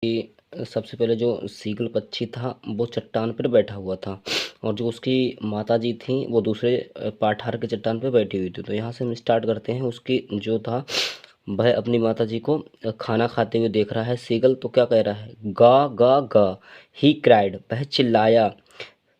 कि सबसे पहले जो सीगल पक्षी था वो चट्टान पर बैठा हुआ था और जो उसकी माताजी थी वो दूसरे पठार के चट्टान पर बैठी हुई थी। तो यहाँ से हम स्टार्ट करते हैं। उसकी जो था वह अपनी माताजी को खाना खाते हुए देख रहा है। सीगल तो क्या कह रहा है, गा गा गा। ही क्राइड, वह चिल्लाया।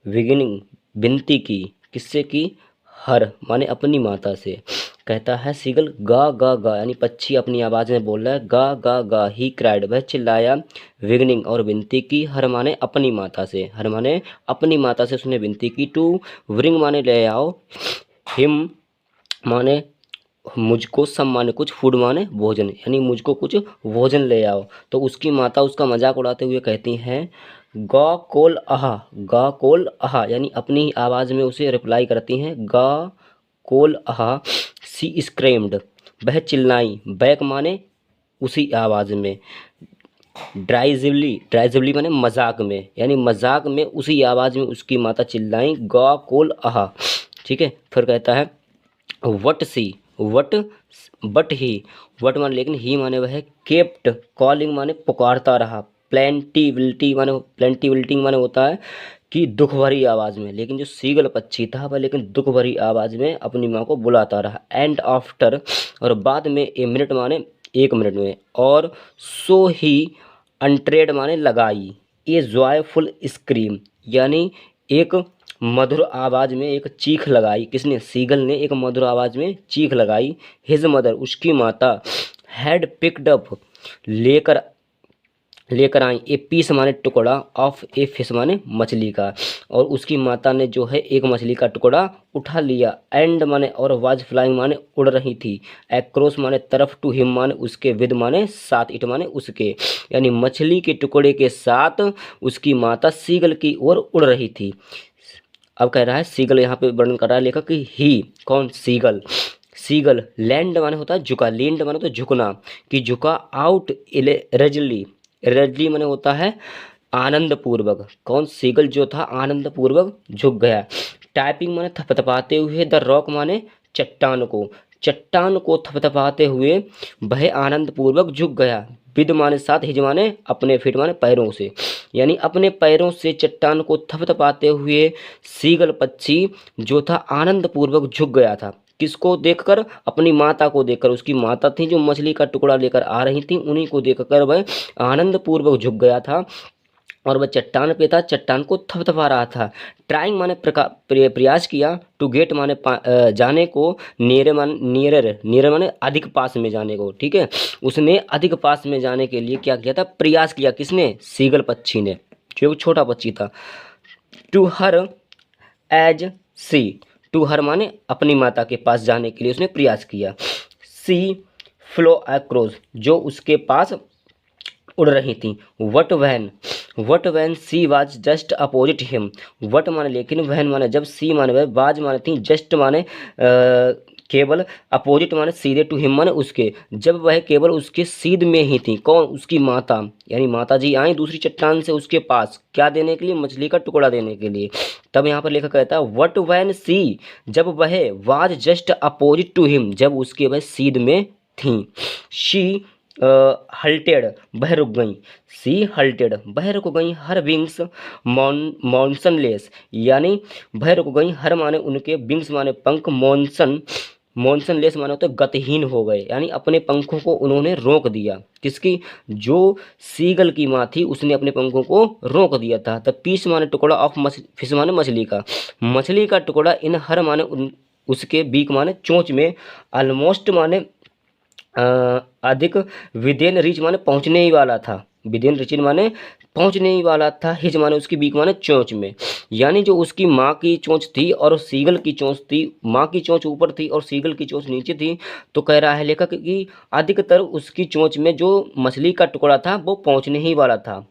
बिगिनिंग, विनती की। किससे की? हर माने अपनी माता से। कहता है सीगल गा गा गा, यानी पक्षी अपनी आवाज में बोल रहा है गा गा गा। ही क्राइड, वह चिल्लाया। विगनिंग, और विनती की। हर माने अपनी माता से, हर माने अपनी माता से उसने विनती की। टू ब्रिंग माने ले आओ। हिम माने मुझको। सम माने कुछ। फूड माने भोजन, यानी मुझको कुछ भोजन ले आओ। तो उसकी माता उसका मजाक उड़ाते हुए कहती हैं गा कोल आहा। गा कोल आहा, यानी अपनी ही आवाज में उसे रिप्लाई करती हैं गा कोल आहा। सी स्क्रेम्ड, वह चिल्लाई। बैक माने उसी आवाज में। ड्राइजली, ड्राइजली माने मजाक में, यानी मजाक में उसी आवाज में उसकी माता चिल्लाई गा कोल आहा। ठीक है, फिर कहता है but she, but but he. But माने लेकिन, ही माने वह। केप्ट कॉलिंग माने पुकारता रहा। प्लेंटिविलिटी माने, प्लेंटिविलिटी माने होता है कि दुख भरी आवाज में। लेकिन जो सीगल पक्षी था वह लेकिन दुख भरी आवाज में अपनी माँ को बुलाता रहा। एंड आफ्टर, और बाद में। ए मिनट माने एक मिनट में। और सो ही अनट्रेड माने लगाई। ए जॉयफुल स्क्रीम, यानी एक मधुर आवाज में एक चीख लगाई। किसने? सीगल ने एक मधुर आवाज में चीख लगाई। हिज मदर, उसकी माता। हैड पिक्ड अप, लेकर लेकर आई। ए पीस माने टुकड़ा। ऑफ ए फिश माने मछली का। और उसकी माता ने जो है एक मछली का टुकड़ा उठा लिया। एंड माने और, वाज फ्लाइंग माने उड़ रही थी। एक्रॉस माने तरफ। टू हिम माने उसके। विद माने साथ। इट माने उसके, यानी मछली के टुकड़े के साथ उसकी माता सीगल की ओर उड़ रही थी। अब कह रहा है सीगल, यहाँ पे वर्णन कर रहा है लेखक कि ही कौन? सीगल। सीगल लैंड माने होता है झुका। लैंड माने तो झुकना, कि झुका। आउट रेजली, रेजली माने होता है आनंद पूर्वक। कौन? सीगल जो था आनंद पूर्वक झुक गया। टाइपिंग माने थपथपाते हुए। द रॉक माने चट्टान को। चट्टान को थपथपाते हुए वह आनंद पूर्वक झुक गया। विद माने साथ। हिज माने अपने। फिट माने पैरों से, यानी अपने पैरों से चट्टान को थपथपाते हुए सीगल पक्षी जो था आनंद पूर्वक झुक गया था। किसको देखकर? अपनी माता को देखकर। उसकी माता थी जो मछली का टुकड़ा लेकर आ रही थी, उन्हीं को देखकर वह आनंद पूर्वक झुक गया था। और वह चट्टान पे था, चट्टान को थपथपा रहा था। ट्राइंग माने प्रयास किया। टू गेट माने जाने को। नियर मान नियरर, नियर माने अधिक पास में जाने को। ठीक है, उसने अधिक पास में जाने के लिए क्या किया था? प्रयास किया। किसने? सीगल पक्षी ने, जो एक छोटा पक्षी था। To her as she, to her माने अपनी माता के पास जाने के लिए उसने प्रयास किया। सी फ्लो अक्रॉस, जो उसके पास उड़ रही थी। What van, what van she was just opposite him. What माने लेकिन, वैन माने जब, सी माने वह, वाज माने थी, जस्ट माने केवल, अपोजिट माने सीधे, टू हिम माने उसके। जब वह केवल उसके सीध में ही थी। कौन? उसकी माता, यानी माता जी आई दूसरी चट्टान से उसके पास, क्या देने के लिए? मछली का टुकड़ा देने के लिए। तब यहाँ पर लेखक कहता है वट वैन सी, जब वह, was just opposite to him, जब उसके वह सीध में थी। शी हल्टेड, वह रुक गई। सी हल्टेड, वह रुक गई। हर विंग्स मॉनसनलेस, यानी वह रुक गई। हर माने उनके, विंग्स माने पंख, मॉनसनलेस माने तो गतिहीन हो गए, यानी अपने पंखों को उन्होंने रोक दिया। किसकी? जो सीगल की माँ थी उसने अपने पंखों को रोक दिया था। द पीस माने टुकड़ा। ऑफ फिश माने मछली का। मछली का टुकड़ा। इन हर माने उसके। बीक माने चोंच में। ऑलमोस्ट माने अधिक। विदेन रीच माने पहुंचने ही वाला था। विदेन रिच माने पहुंचने ही वाला था। हिज माने उसकी। बीक माने चोंच में, यानी जो उसकी माँ की चोंच थी और सीगल की चोंच थी। माँ की चोंच ऊपर थी और सीगल की चोंच नीचे थी। तो कह रहा है लेखक कि अधिकतर उसकी चोंच में जो मछली का टुकड़ा था वो पहुंचने ही वाला था।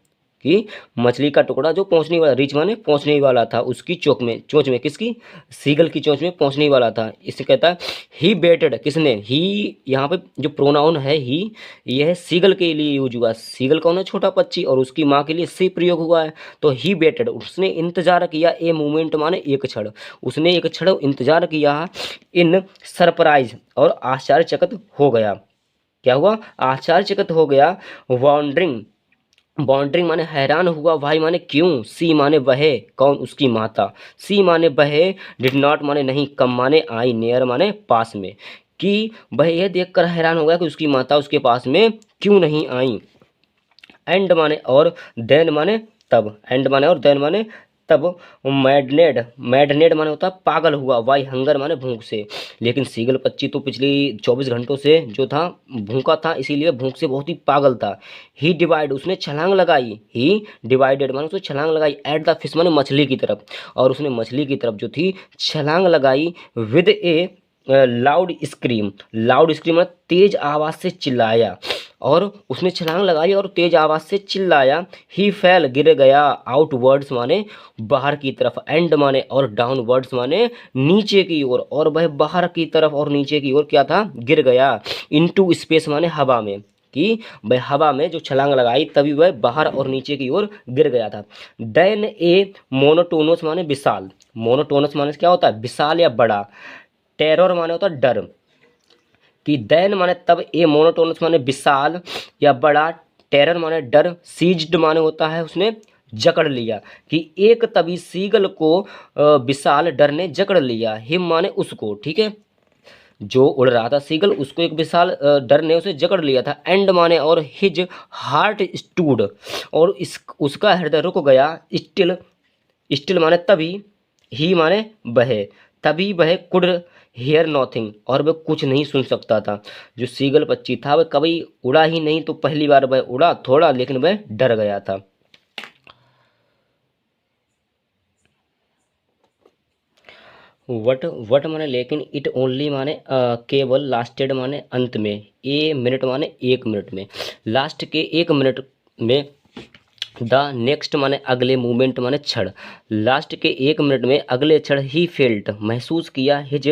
कि मछली का टुकड़ा जो पहुंचने वाला, रिच माने पहुंचने ही वाला था उसकी चोंच में। चोंच में किसकी? सीगल की चोंच में पहुंचने ही वाला था। इसे कहता है ही बेटेड। किसने? ही, यहाँ पे जो प्रोनाउन है ही, यह सीगल के लिए यूज हुआ। सीगल कौन है? छोटा पक्षी, और उसकी माँ के लिए सी प्रयोग हुआ है। तो ही बेटेड, उसने इंतजार किया। ए मोमेंट माने एक क्षण, उसने एक क्षण इंतजार किया। इन सरप्राइज, और आश्चर्यचकित हो गया। क्या हुआ? आश्चर्यचकित हो गया। वॉन्डरिंग, बॉन्डरिंग माने हैरान हुआ, वाई माने क्यों, सी माने वह, कौन, उसकी माता, सी माने वह, डिड नॉट माने नहीं, कम माने आई, नियर माने पास में, कि वह यह देखकर हैरान हो गया कि उसकी माता उसके पास में क्यों नहीं आई। एंड माने और, देन माने तब, एंड माने और, देन माने तब, मैडनेड, मैडनेड माने होता है पागल हुआ, वाई हंगर माने भूख से। लेकिन सीगल पक्षी तो पिछली 24 घंटों से जो था भूखा था, इसीलिए भूख से बहुत ही पागल था। ही डिवाइड, उसने छलांग लगाई, ही डिवाइडेड माने उसने छलांग लगाई, एट द फिश माने मछली की तरफ, और उसने मछली की तरफ जो थी छलांग लगाई, with A loud scream, loud scream मतलब तेज आवाज से चिल्लाया, और उसने छलांग लगाई और तेज आवाज से चिल्लाया। ही फेल, गिर गया, आउटवर्ड्स माने बाहर की तरफ, एंड माने और, डाउनवर्ड्स माने नीचे की ओर, और वह बाहर की तरफ और नीचे की ओर क्या था, गिर गया। इनटू स्पेस माने हवा में, कि वह हवा में जो छलांग लगाई तभी वह बाहर और नीचे की ओर गिर गया था। देन ए मोनोटोनस माने विशाल, मोनोटोनस माने क्या होता है, विशाल या बड़ा, टेरर माने होता है डर, कि दैन माने तब, ए मोनोटोनस माने विशाल या बड़ा, टेरर माने डर, सीज्ड माने होता है उसने जकड़ लिया, कि एक तभी सीगल को विशाल डर ने जकड़ लिया, हिम माने उसको, ठीक है, जो उड़ रहा था सीगल उसको एक विशाल डर ने उसे जकड़ लिया था। एंड माने और, हिज हार्ट स्टूड, और इस उसका हृदय रुक गया, स्टिल, स्टिल माने तभी, ही माने वह, तभी वह कुड हेयर नॉथिंग, और वह कुछ नहीं सुन सकता था। जो सीगल पक्षी था वह कभी उड़ा ही नहीं, तो पहली बार वह उड़ा थोड़ा, लेकिन वह डर गया था। वट, वट माने लेकिन, इट ओनली माने केवल, लास्टेड माने अंत में, ए मिनट माने एक मिनट में, लास्ट के एक मिनट में, द नेक्स्ट माने अगले, मूवमेंट माने क्षण, लास्ट के एक मिनट में अगले क्षण, ही फेल्ट महसूस किया, हिज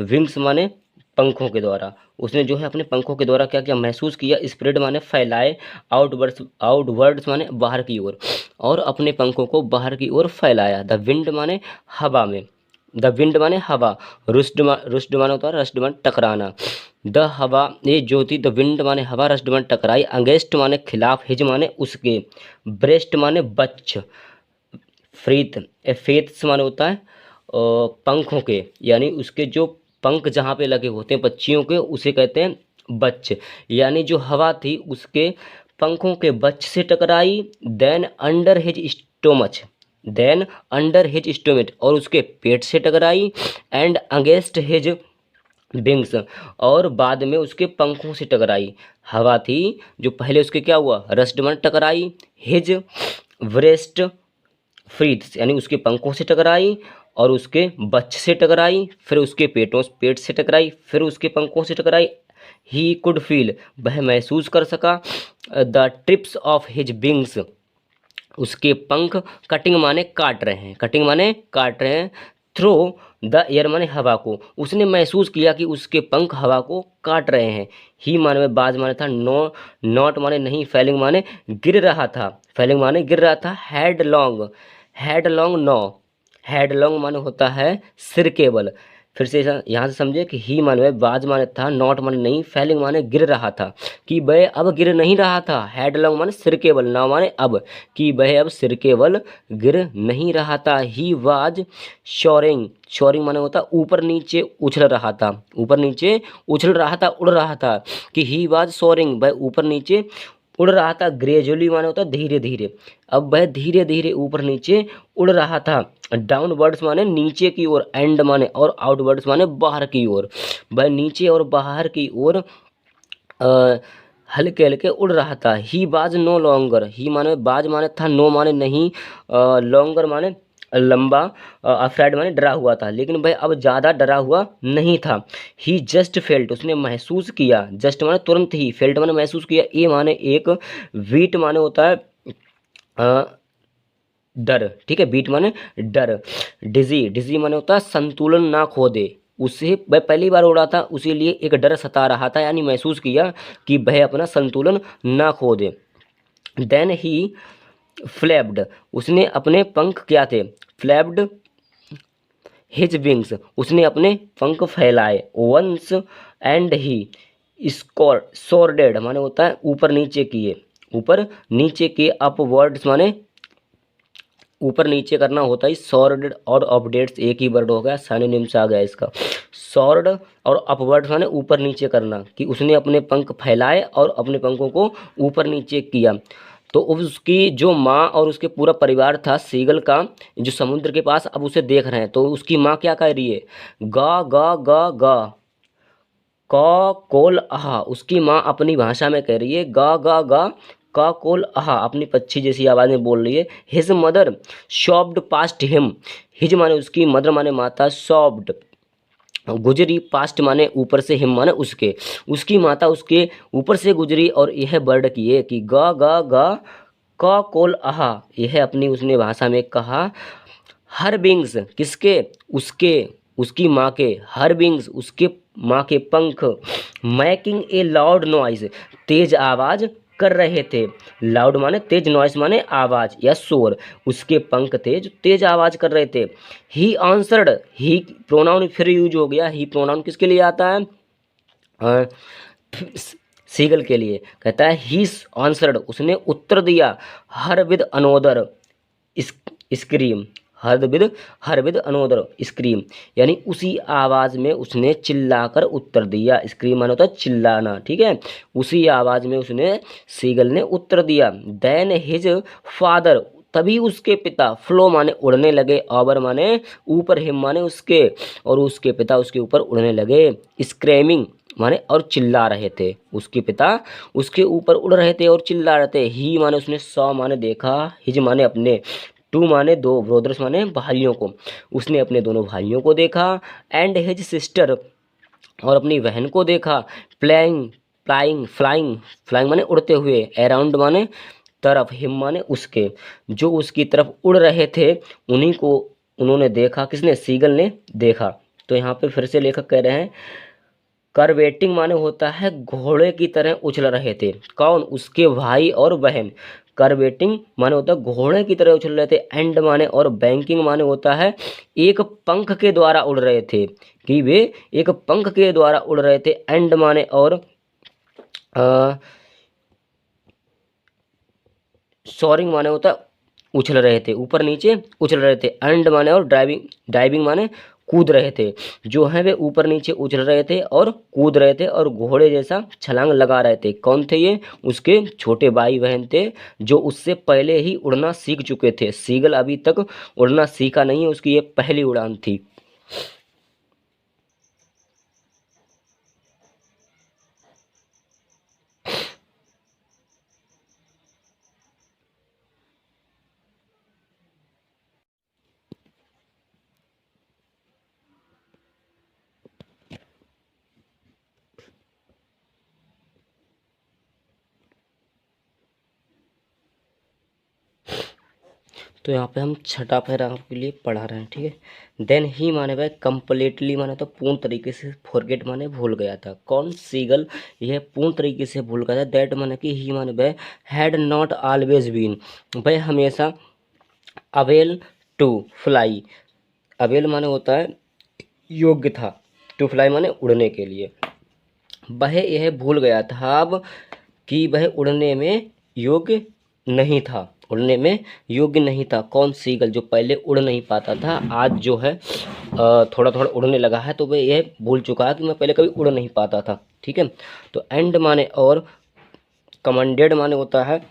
विंग्स माने पंखों के द्वारा, उसने जो है अपने पंखों के द्वारा क्या किया, महसूस किया, स्प्रेड माने फैलाए, आउटवर्ड्स, आउटवर्ड्स माने बाहर की ओर, और अपने पंखों को बाहर की ओर फैलाया। द विंड माने हवा में, द विंड माने हवा, रुष्ड माने होता है, रस्ट माने टकराना, द हवा ये जो थी, द विंड माने हवा, रस्ट माने टकराई, अंगेस्ट माने खिलाफ, हिज माने उसके, ब्रेस्ट माने बच्च, फ्रीत, फेथ्स माने होता है पंखों के, यानी उसके जो पंख जहाँ पे लगे होते हैं पक्षियों के उसे कहते हैं बच्च, यानी जो हवा थी उसके पंखों के बच्च से टकराई। Then under his stomach, then under his stomach, और उसके पेट से टकराई, एंड अगेंस्ट हिज विंग्स, और बाद में उसके पंखों से टकराई। हवा थी जो पहले उसके क्या हुआ, रस्टमन टकराई, हिज ब्रेस्ट फ्रीथ यानी उसके पंखों से टकराई, और उसके बच्च से टकराई, फिर उसके पेट से टकराई, फिर उसके पंखों से टकराई। ही कुड फील, वह महसूस कर सका, the trips of his wings, उसके पंख कटिंग माने काट रहे हैं, कटिंग माने काट रहे हैं, थ्रो द एयर माने हवा को, उसने महसूस किया कि उसके पंख हवा को काट रहे हैं। ही माने में बाज माने था, नो नॉट माने नहीं, फेलिंग माने गिर रहा था, फेलिंग माने गिर रहा था, headlong, headlong no, headlong माने होता है सिर केबल। फिर से यहाँ से समझे कि ही माने में बाज माने था, नॉट माने नहीं, फेलिंग माने गिर रहा था, कि वह अब गिर नहीं रहा था, हेड लॉन्ग माने सिर केबल, ना माने अब, कि वह अब सिर केबल गिर नहीं रहा था। ही वाज शोरिंग, शोरिंग माने होता ऊपर नीचे उछल रहा था, ऊपर नीचे उछल रहा था, उड़ रहा था, कि ही वाज सोरिंग, वह ऊपर नीचे उड़ रहा था। ग्रेजुअली माने होता धीरे धीरे, अब वह धीरे धीरे ऊपर नीचे उड़ रहा था। डाउनवर्ड्स माने नीचे की ओर, एंड माने और, आउटवर्ड्स माने बाहर की ओर, वह नीचे और बाहर की ओर हल्के हल्के उड़ रहा था। ही बाज नो लॉन्गर, ही माने बाज माने था, नो माने नहीं, लॉन्गर माने लंबा, अफ्राइड माने डरा हुआ था, लेकिन वह अब ज़्यादा डरा हुआ नहीं था। ही जस्ट फेल्ट, उसने महसूस किया, जस्ट माने तुरंत ही, फेल्ट माने महसूस किया, ए माने एक, वीट माने होता है डर, ठीक है, बीट माने डर, डिजी, डिजी माने होता है संतुलन ना खो दे, उसे वह पहली बार उड़ा था उसीलिए एक डर सता रहा था, यानी महसूस किया कि वह अपना संतुलन ना खो दे। देन ही फ्लैप्ड, उसने अपने पंख क्या थे, फ्लैप्ड हिज विंग्स, उसने अपने पंख फैलाए, वंस, एंड ही स्कोर सोर्डेड माने होता है ऊपर नीचे किए, ऊपर नीचे के, अपवर्ड्स माने ऊपर नीचे करना होता है। सॉर्ड और अपडेट्स एक ही वर्ड हो गया, सिनोनिम्स आ गया इसका। सॉर्ड और अपवर्ड माने ऊपर नीचे करना, कि उसने अपने पंख फैलाए और अपने पंखों को ऊपर नीचे किया। तो उसकी जो माँ और उसके पूरा परिवार था सीगल का, जो समुद्र के पास अब उसे देख रहे हैं, तो उसकी माँ क्या कह रही है, गा गा गा गा, का कोल आहा। उसकी माँ अपनी भाषा में कह रही है गा गा गा, का कोल आहा, अपनी पक्षी जैसी आवाज में बोल रही है। His mother शॉप्ड past him, his माने उसकी, मदर माने माता, शॉप्ड गुजरी, पास्ट माने ऊपर से, हिम माने उसके, उसकी माता उसके ऊपर से गुजरी। और यह वर्ड किए कि गा गा गा, का कोल आहा, यह अपनी उसने भाषा में कहा। हर बिंग्स किसके, उसके, उसकी माँ के, हर बिंग्स उसके माँ के पंख, मैकिंग ए लाउड नॉइज, तेज आवाज कर रहे थे। लाउड माने तेज, नॉइस माने आवाज या शोर, उसके पंख थे जो तेज आवाज कर रहे थे। ही आंसर्ड, ही प्रोनाउन फिर यूज हो गया। ही प्रोनाउन किसके लिए आता है, हाँ, सीगल के लिए। कहता है ही आंसर्ड, उसने उत्तर दिया। Her with another scream, her with another scream, यानी उसी आवाज में उसने चिल्लाकर उत्तर दिया। स्क्रीम माने होता है चिल्लाना, ठीक है। उसी आवाज में उसने, सीगल ने उत्तर दिया। देन हिज फादर, तभी उसके पिता, फ्लो माने उड़ने लगे, ओवर माने ऊपर, हिम माने उसके, और उसके पिता उसके ऊपर उड़ने लगे। स्क्रेमिंग माने और चिल्ला रहे थे, उसके पिता उसके ऊपर उड़ रहे थे और चिल्ला रहे थे। ही माने उसने, सॉ माने देखा, हिज माने अपने, टू माने दो, ब्रोदर्स माने भाइयों को, उसने अपने दोनों भाइयों को देखा। एंड हिज सिस्टर, और अपनी बहन को देखा। प्लाइंग, फ्लाइंग, फ्लाइंग माने उड़ते हुए, अराउंड माने तरफ, हिम माने उसके, जो उसकी तरफ उड़ रहे थे उन्हीं को उन्होंने देखा। किसने, सीगल ने देखा। तो यहाँ पे फिर से लेखक कह रहे हैं, करवेटिंग माने होता है घोड़े की तरह उछल रहे थे। कौन, उसके भाई और बहन। करवेटिंग माने होता है घोड़े की तरह उछल रहे थे। एंड माने और बैंकिंग माने होता है एक पंख के द्वारा उड़ रहे थे, कि वे एक पंख के द्वारा उड़ रहे थे। एंड माने और सोरिंग माने होता है उछल रहे थे, ऊपर नीचे उछल रहे थे। एंड माने और ड्राइविंग, डाइविंग माने कूद रहे थे, जो है वे ऊपर नीचे उछल रहे थे और कूद रहे थे और घोड़े जैसा छलांग लगा रहे थे। कौन थे ये, उसके छोटे भाई बहन थे, जो उससे पहले ही उड़ना सीख चुके थे। सीगल अभी तक उड़ना सीखा नहीं है, उसकी ये पहली उड़ान थी। तो यहाँ पे हम छठा पैराग्राफ के लिए पढ़ा रहे हैं, ठीक है। देन ही माने वह, कंप्लीटली माने तो पूर्ण तरीके से, फॉरगेट माने भूल गया था। कौन, सीगल, यह पूर्ण तरीके से भूल गया था। दैट माने कि, ही माने वह, हैड नॉट ऑलवेज बीन, वह हमेशा, अवेल टू फ्लाई, अवेल माने होता है योग्य था, टू फ्लाई माने उड़ने के लिए। वह यह भूल गया था अब कि वह उड़ने में योग्य नहीं था, उड़ने में योग्य नहीं था। कौन, सीगल, जो पहले उड़ नहीं पाता था, आज जो है थोड़ा थोड़ा उड़ने लगा है, तो वह यह भूल चुका है कि मैं पहले कभी उड़ नहीं पाता था, ठीक है। तो एंड माने और कमांडेड माने होता है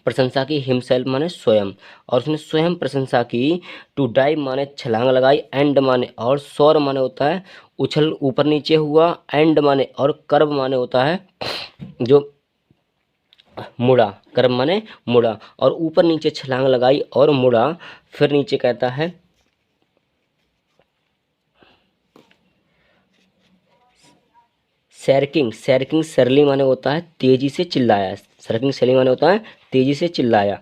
प्रशंसा की, हिमसेल्फ माने स्वयं, और उसने स्वयं प्रशंसा की। टू डाइव माने छलांग लगाई। एंड माने और सौर माने होता है उछल, ऊपर नीचे हुआ। एंड माने और कर्व माने होता है जो मुड़ा, कर्व माने मुड़ा, और ऊपर नीचे छलांग लगाई और मुड़ा। फिर नीचे कहता है सैरकिंग, सैरकिंग सरली माने होता है तेजी से चिल्लाया, सैरकिंग सरली माने होता है तेजी से चिल्लाया।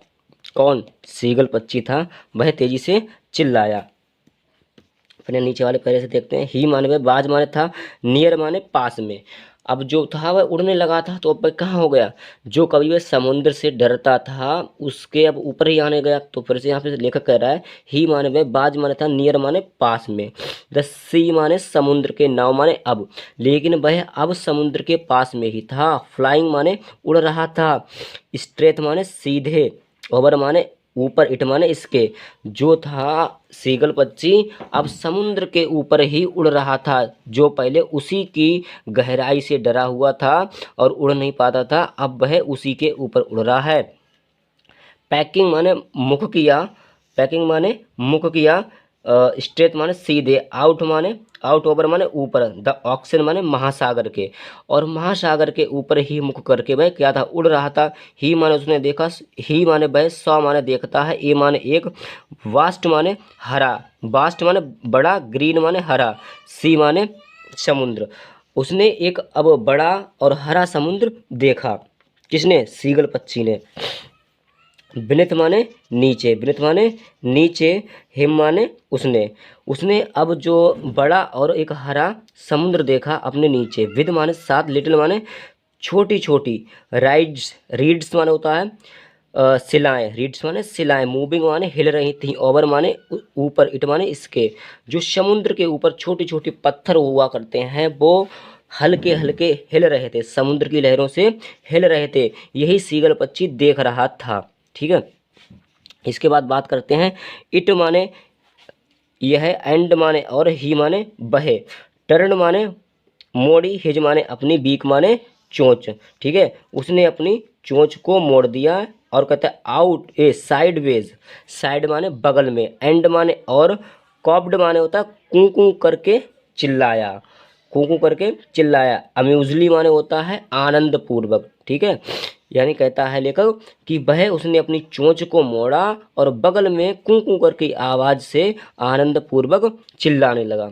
कौन, सीगल पक्षी था, वह तेजी से चिल्लाया। फिर नीचे वाले पहले से देखते हैं। ही माने में, बाज माने था नियर माने पास में, अब जो था वह उड़ने लगा था, तो अब वह कहाँ हो गया, जो कभी वह समुद्र से डरता था उसके अब ऊपर ही आने गया। तो फिर से यहाँ पे लेखक कह रहा है, ही माने वह, बाज माने था नियर माने पास में, द सी माने समुद्र के, नाव माने अब, लेकिन वह अब समुद्र के पास में ही था। फ्लाइंग माने उड़ रहा था, स्ट्रेट माने सीधे, ओवर माने ऊपर, इट माने इसके, जो था सीगल पक्षी अब समुद्र के ऊपर ही उड़ रहा था, जो पहले उसी की गहराई से डरा हुआ था और उड़ नहीं पाता था, अब वह उसी के ऊपर उड़ रहा है। पैकिंग माने मुख किया, पैकिंग माने मुख किया, स्ट्रेट माने सीधे, आउट माने आउट, ओवर माने ऊपर, द ऑक्सन माने महासागर के, और महासागर के ऊपर ही मुख करके वह क्या था, उड़ रहा था। ही माने उसने देखा, ही माने वह, सौ माने देखता है, ए माने एक, वास्ट माने हरा, वास्ट माने बड़ा, ग्रीन माने हरा, सी माने समुद्र। उसने एक अब बड़ा और हरा समुद्र देखा, किसने, सीगल पक्षी ने। विनित माने नीचे, विनित माने नीचे, हिम माने उसने, उसने अब जो बड़ा और एक हरा समुद्र देखा अपने नीचे। विद माने साथ, लिटिल माने छोटी छोटी, राइड्स, रीड्स माने होता है सिलाएं, रीड्स माने सिलाएं, मूविंग माने हिल रही थी, ओवर माने ऊपर, इट माने इसके, जो समुद्र के ऊपर छोटी छोटी पत्थर हुआ करते हैं वो हल्के हल्के हिल रहे थे, समुद्र की लहरों से हिल रहे थे, यही सीगल पक्षी देख रहा था। ठीक है, इसके बाद बात करते हैं, इट माने यह, एंड माने और, ही माने बहे, टर्न माने मोड़ी, हिज माने अपनी, बीक माने चोंच। ठीक है, उसने अपनी चोंच को मोड़ दिया, और कहता है आउट ए साइड वेज, साइड माने बगल में, एंड माने और, कॉप्ड माने होता है कूं कूं करके चिल्लाया, कूं कूं करके चिल्लाया, अम्यूजली माने होता है आनंद पूर्वक। ठीक है, यानी कहता है लेखक कि वह, उसने अपनी चोंच को मोड़ा और बगल में कूं कूं करके आवाज से आनंद पूर्वक चिल्लाने लगा।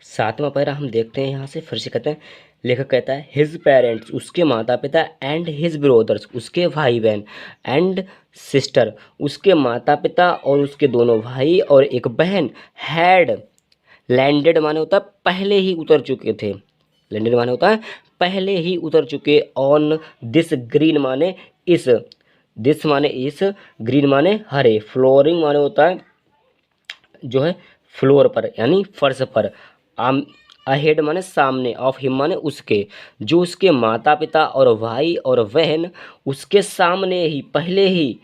सातवां पैरा हम देखते हैं, यहाँ से फिर से कहते हैं, लेखक कहता है, हिज पेरेंट्स उसके माता पिता, एंड हिज ब्रोदर्स उसके भाई बहन, एंड सिस्टर उसके माता पिता और उसके दोनों भाई और एक बहन, हैड लैंडेड माने होता है पहले ही उतर चुके थे, लैंडेड माने होता है पहले ही उतर चुके, ऑन दिस ग्रीन माने इस, दिस माने इस, ग्रीन माने हरे, फ्लोरिंग माने होता है जो है फ्लोर पर यानी फर्श पर, आम अहेड माने सामने, ऑफ हिम माने उसके, जो उसके माता पिता और भाई और बहन उसके सामने ही पहले ही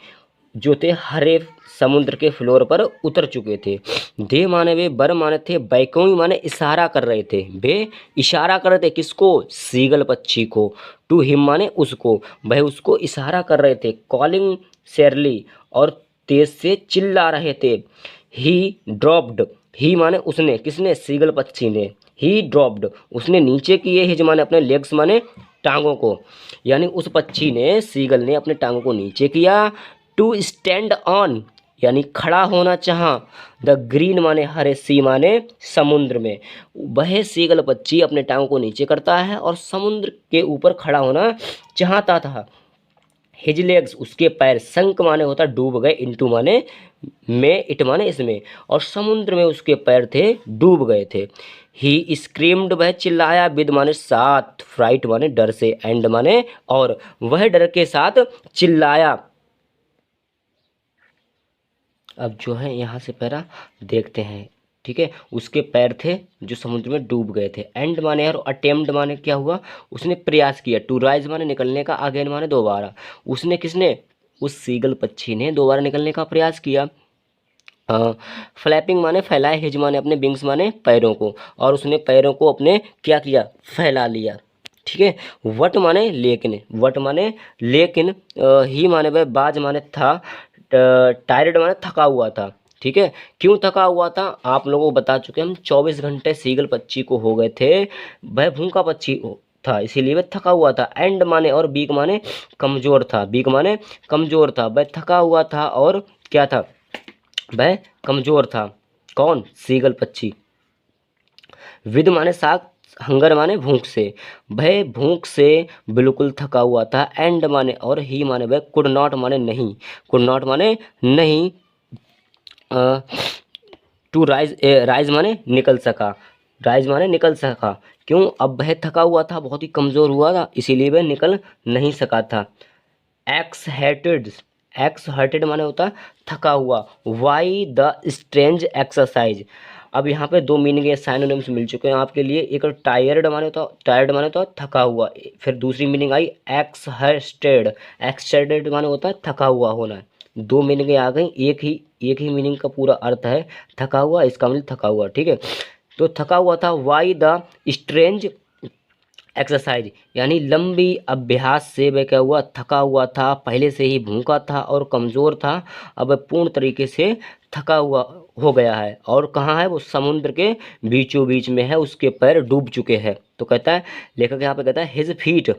जो थे हरे समुद्र के फ्लोर पर उतर चुके थे। दे माने वे, बर माने थे, बैकोई माने इशारा कर रहे थे, वे इशारा कर रहे थे किसको, सीगल पक्षी को, टू हिम माने उसको, वह उसको इशारा कर रहे थे, कॉलिंग शेरली और तेज से चिल्ला रहे थे। ही ड्रॉप्ड, ही माने उसने, किसने, सीगल पक्षी ने, ही ड्रॉप्ड उसने नीचे किए, हिज माने अपने, लेग्स माने टांगों को, यानी उस पक्षी ने, सीगल ने अपने टांगों को नीचे किया, टू स्टैंड ऑन यानी खड़ा होना चाहा, द ग्रीन माने हरे, सी माने समुद्र में, वह सीगल पक्षी अपने टांगों को नीचे करता है और समुद्र के ऊपर खड़ा होना चाहता था। हिज लेग्स उसके पैर, संक माने होता डूब गए, इनटू माने में, इट माने इसमें, और समुद्र में उसके पैर थे डूब गए थे। ही स्क्रीम्ड वह चिल्लाया, विद माने साथ, फ्राइट माने डर से, एंड माने और, वह डर के साथ चिल्लाया। अब जो है यहाँ से पैरा देखते हैं। ठीक है, उसके पैर थे जो समुद्र में डूब गए थे, एंड माने और अटेम्प्ट माने क्या हुआ, उसने प्रयास किया, टू राइज माने निकलने का, अगेन माने दोबारा, उसने, किसने, उस सीगल पक्षी ने दोबारा निकलने का प्रयास किया। फ्लैपिंग माने फैलाए, हिज माने अपने, विंग्स माने पैरों को, और उसने पैरों को अपने क्या किया, फैला लिया। ठीक है, वट माने लेकिन, वट माने लेकिन, ही माने वह, बाज माने था, टायर्ड माने थका हुआ था। ठीक है, क्यों थका हुआ था आप लोगों को बता चुके हम, 24 घंटे सीगल पक्षी को हो गए थे, वह भूखा पक्षी था इसीलिए वह थका हुआ था। एंड माने और, बीक माने कमजोर था, बीक माने कमजोर था, वह थका हुआ था और क्या था, वह कमजोर था, कौन, सीगल पक्षी। विद माने साथ, हंगर माने भूख से, वह भूख से बिल्कुल थका हुआ था, एंड माने और, ही माने वह, कुड नॉट माने नहीं, कुड नॉट माने नहीं, टू राइज, राइज माने निकल सका, राइज माने निकल सका। क्यों? अब वह थका हुआ था, बहुत ही कमज़ोर हुआ था, इसीलिए वह निकल नहीं सका था। एक्सहेटेड, एक्सहर्टेड माने होता है थका हुआ। Why the strange exercise. अब यहाँ पे दो मीनिंग है, साइनोनिम्स मिल चुके हैं आपके लिए। एक टायर्ड माने होता, टायर्ड माने तो थका हुआ, फिर दूसरी मीनिंग आई एक्सहर्टेड, एक्सहर्टेड माने होता है थका हुआ होना। दो मीनिंग आ गई, एक ही मीनिंग का पूरा अर्थ है थका हुआ, इसका मतलब थका हुआ, ठीक है। तो थका हुआ था, वाई द स्ट्रेंज एक्सरसाइज यानी लंबी अभ्यास से वह क्या हुआ, थका हुआ था, पहले से ही भूखा था और कमज़ोर था, अब वह पूर्ण तरीके से थका हुआ हो गया है। और कहाँ है वो? समुद्र के बीचों बीच में है, उसके पैर डूब चुके हैं। तो कहता है लेखक यहाँ पे कहता है हिज फीट,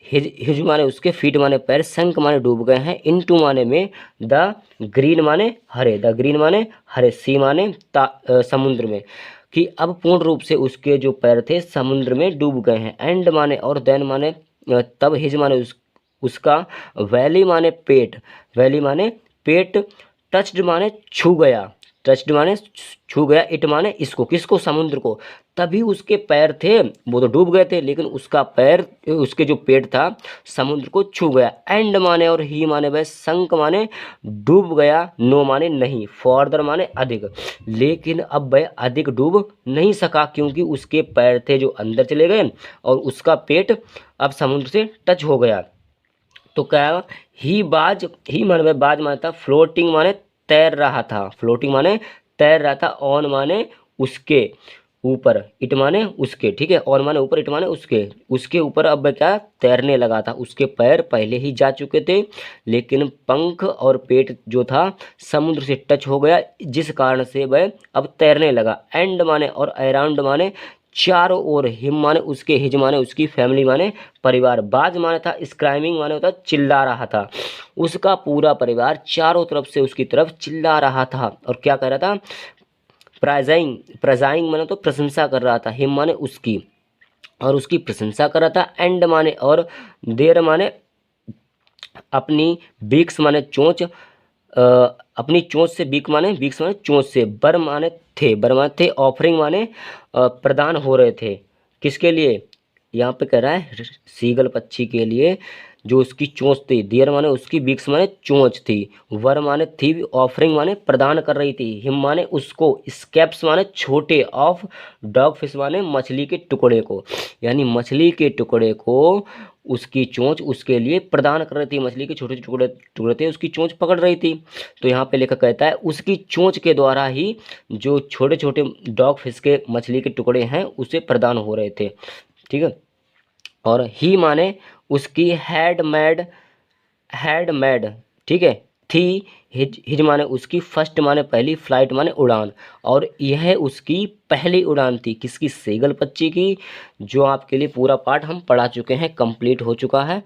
हिज माने उसके, फीट माने पैर, संक माने डूब गए हैं, इनटू माने में, द ग्रीन माने हरे, द ग्रीन माने हरे, सी माने समुद्र में, कि अब पूर्ण रूप से उसके जो पैर थे समुद्र में डूब गए हैं। एंड माने और देन माने तब, हिज माने उसका, वैली माने पेट, वैली माने पेट, टच्ड माने छू गया, टच्ड माने छू गया, इट माने इसको, किसको? समुद्र को। तभी उसके पैर थे, वो तो डूब गए थे, लेकिन उसका पैर, उसके जो पेट था समुद्र को छू गया। एंड माने और ही माने वह, संक माने डूब गया, नो माने नहीं, फॉर्दर माने अधिक, लेकिन अब वह अधिक डूब नहीं सका क्योंकि उसके पैर थे जो अंदर चले गए और उसका पेट अब समुद्र से टच हो गया। तो क्या? ही बाज, ही माने वह, बाज माने था, फ्लोटिंग माने तैर रहा था, फ्लोटिंग माने तैर रहा था, ऑन माने उसके ऊपर, इट माने उसके, ठीक है, और माने ऊपर, इट माने उसके ऊपर अब वह क्या, तैरने लगा था। उसके पैर पहले ही जा चुके थे, लेकिन पंख और पेट जो था समुद्र से टच हो गया, जिस कारण से वह अब तैरने लगा। एंड माने और अराउंड माने चारों ओर, हिम माने उसके, हिज माने उसकी, फैमिली माने परिवार, बाज माने था स्क्राइमिंग माने होता चिल्ला रहा था, उसका पूरा परिवार चारों तरफ से उसकी तरफ चिल्ला रहा था। और क्या कह रहा था? प्राइजाइंग, प्राइजाइंग माने तो प्रशंसा कर रहा था, हिम माने उसकी, और उसकी प्रशंसा कर रहा था। एंड माने और देर माने अपनी, बीक्स माने चोंच, अपनी चोंच से, बीक माने, बीक्स माने चोंच से, बर माने थे, बर माने थे, ऑफरिंग माने प्रदान हो रहे थे, किसके लिए? यहाँ पे कह रहा है सीगल पक्षी के लिए, जो उसकी चोंच थी, दियर माने उसकी, बीक्स माने चोंच थी, वर माने थी, ऑफरिंग माने प्रदान कर रही थी, हिम माने उसको, स्केप्स माने छोटे, ऑफ डॉग फिश माने मछली के टुकड़े को, यानी मछली के टुकड़े को उसकी चोंच उसके लिए प्रदान कर रही थी, मछली के छोटे टुकड़े टुकड़े थे, उसकी चोंच पकड़ रही थी। तो यहाँ पे लेखक कहता है उसकी चोंच के द्वारा ही जो छोटे छोटे डॉग फिश के मछली के टुकड़े हैं उसे प्रदान हो रहे थे, ठीक है। और ही माने उसकी, हैड मैड, ठीक है, थी, हिज माने उसकी, फर्स्ट माने पहली, फ्लाइट माने उड़ान, और यह उसकी पहली उड़ान थी, किसकी? सेगल पक्षी की, जो आपके लिए पूरा पाठ हम पढ़ा चुके हैं, कंप्लीट हो चुका है।